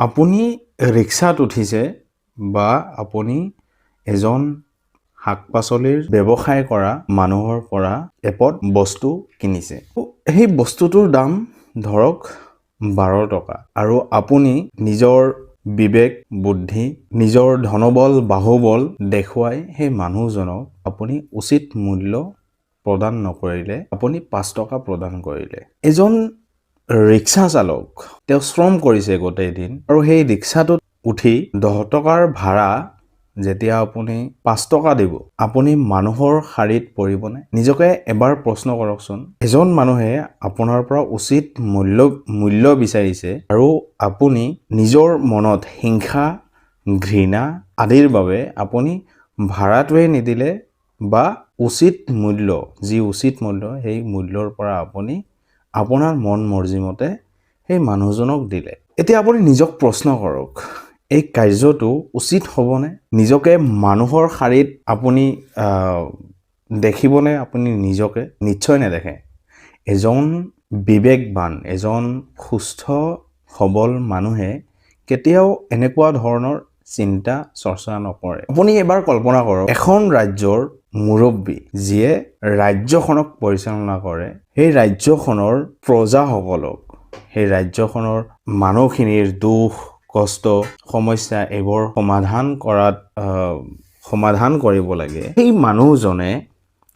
আপুনি ৰিক্সাত উঠিছে বা আপুনি এজন শাক-পাচলিৰ ব্যৱসায় কৰা মানুহৰ পৰা এপদ বস্তু কিনিছে। সেই বস্তুটোৰ দাম ধৰক 12 টকা আৰু আপুনি নিজৰ বিবেক বুদ্ধি নিজৰ ধনবল বাহুবল দেখুৱাই সেই মানুহজনক আপুনি উচিত মূল্য প্ৰদান নকৰিলে আপুনি 5 টকা প্ৰদান কৰিলে। এজন ৰিক্সা চালক তেওঁ শ্ৰম কৰিছে গোটেই দিন আৰু সেই ৰিক্সাটোত উঠি 10 টকাৰ ভাড়া যেতিয়া আপুনি 5 টকা দিব আপুনি মানুহৰ শাৰীত পৰিবনে? নিজকে এবাৰ প্ৰশ্ন কৰকচোন। এজন মানুহে আপোনাৰ পৰা উচিত মূল্য বিচাৰিছে আৰু আপুনি নিজৰ মনত হিংসা ঘৃণা আদিৰ বাবে আপুনি ভাড়াটোৱে নিদিলে বা উচিত মূল্য সেই মূল্যৰ পৰা আপুনি আপোনাৰ মন মৰ্জিমতে সেই মানুহজনক দিলে। এতিয়া আপুনি নিজক প্ৰশ্ন কৰক, এই কাৰ্যটো উচিত হ'বনে? নিজকে মানুহৰ শাৰীত আপুনি দেখিবনে? আপুনি নিজকে নিশ্চয় নেদেখে। এজন বিবেকবান এজন সুস্থ সবল মানুহে কেতিয়াও এনেকুৱা ধৰণৰ চিন্তা চৰ্চা নকৰে। আপুনি এবাৰ কল্পনা কৰক, এখন ৰাজ্যৰ মুৰব্বী যিয়ে ৰাজ্যখনক পৰিচালনা কৰে, সেই ৰাজ্যখনৰ প্ৰজাসকলক সেই ৰাজ্যখনৰ মানুহখিনিৰ দুখ কষ্ট সমস্যা এইবোৰ সমাধান কৰিব লাগে। সেই মানুহজনে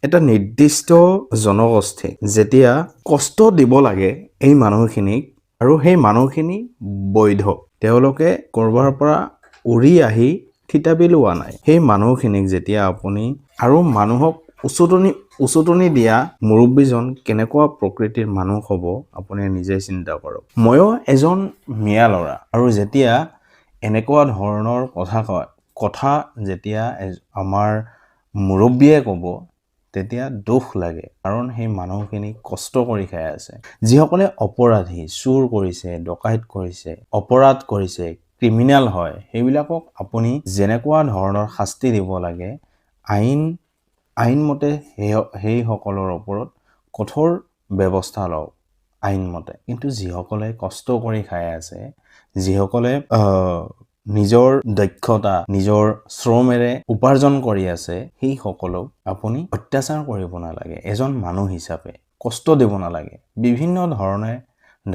এটা নিৰ্দিষ্ট জনগোষ্ঠী যেতিয়া কষ্ট দিব লাগে এই মানুহখিনিক আৰু সেই মানুহখিনি বৈধ, তেওঁলোকে কৰবাৰ পৰা উৰি আহি থিতাপি লোৱা নাই। সেই মানুহখিনিক যেতিয়া আপুনি আৰু মানুহক উচতনি দিয়া মুৰব্বীজন কেনেকুৱা প্ৰকৃতিৰ মানুহ হ'ব আপুনি নিজে চিন্তা কৰক। ময়ো এজন মিয়া ল'ৰা আৰু যেতিয়া এনেকুৱা ধৰণৰ কথা যেতিয়া আমাৰ মুৰব্বীয়ে ক'ব তেতিয়া দুখ লাগে, কাৰণ সেই মানুহখিনি কষ্ট কৰি খাই আছে। যিসকলে অপৰাধী, চুৰ কৰিছে, ডকাইত কৰিছে, অপৰাধ কৰিছে, ক্ৰিমিনেল হয়, সেইবিলাকক আপুনি যেনেকুৱা ধৰণৰ শাস্তি দিব লাগে আইনমতে সেইসকলৰ ওপৰত কঠোৰ ব্যৱস্থা লওক আইনমতে। কিন্তু যিসকলে কষ্ট কৰি খাই আছে, যিসকলে নিজৰ দক্ষতা নিজৰ শ্ৰমেৰে উপাৰ্জন কৰি আছে, সেই সকলক আপুনি অত্যাচাৰ কৰিব নালাগে। এজন মানুহ হিচাপে কষ্ট দিব নালাগে। বিভিন্ন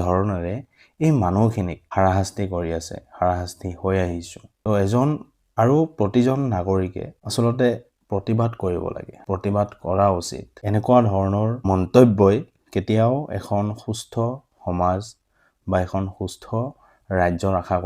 ধৰণেৰে এই মানুহখিনিক হাৰাশাস্তি কৰি আছে, হাৰাশাস্তি হৈ আহিছোঁ। তো প্ৰতিজন নাগৰিকে আচলতে প্ৰতিবাদ কৰিব লাগে, প্ৰতিবাদ কৰা উচিত। এনেকুৱা ধৰণৰ মন্তব্যই কেতিয়াও এখন সুস্থ সমাজ বা এখন সুস্থ ৰাজ্যৰ আশা